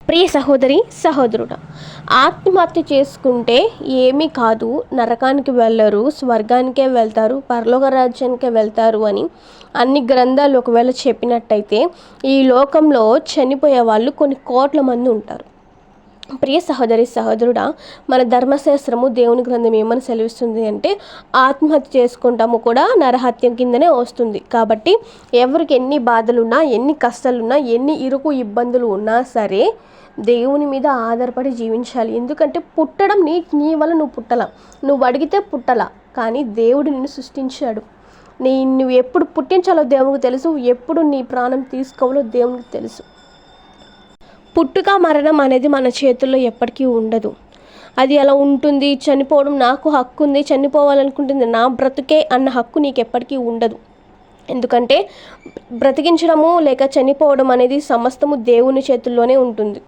ప్రియ సహోదరి సహోదరుడా, ఆత్మహత్య చేసుకుంటే ఏమీ కాదు, నరకానికి వెళ్ళరు, స్వర్గానికే వెళ్తారు, పరలోక రాజ్యానికే వెళ్తారు అని అన్ని గ్రంథాలు ఒకవేళ చెప్పినట్టయితే ఈ లోకంలో చనిపోయే వాళ్ళు కొన్ని కోట్ల మంది ఉంటారు. ప్రియ సహోదరి సహోదరుడా, మన ధర్మశాస్త్రము దేవుని గ్రంథం ఏమని సెలవిస్తుంది అంటే ఆత్మహత్య చేసుకుంటాము కూడా నరహత్య కిందనే వస్తుంది. కాబట్టి ఎవరికి ఎన్ని బాధలున్నా, ఎన్ని కష్టాలున్నా, ఎన్ని ఇరుకు ఇబ్బందులు ఉన్నా సరే దేవుని మీద ఆధారపడి జీవించాలి. ఎందుకంటే పుట్టడం నీ వల్ల నువ్వు పుట్టలా, నువ్వు అడిగితే పుట్టలా, కానీ దేవుడు నిన్ను సృష్టించాడు. నువ్వు ఎప్పుడు పుట్టించాలో దేవునికి తెలుసు, ఎప్పుడు నీ ప్రాణం తీసుకోవాలో దేవునికి తెలుసు. పుట్టుక మరణం అనేది మన చేతుల్లో ఎప్పటికీ ఉండదు. అది అలా ఉంటుంది. చనిపోవడం నాకు హక్కు ఉంది, చనిపోవాలనుకుంటుంది నా బ్రతుకే అన్న హక్కు నీకు ఎప్పటికీ ఉండదు. ఎందుకంటే బ్రతికించడము లేక చనిపోవడం అనేది సమస్తము దేవుని చేతుల్లోనే ఉంటుంది.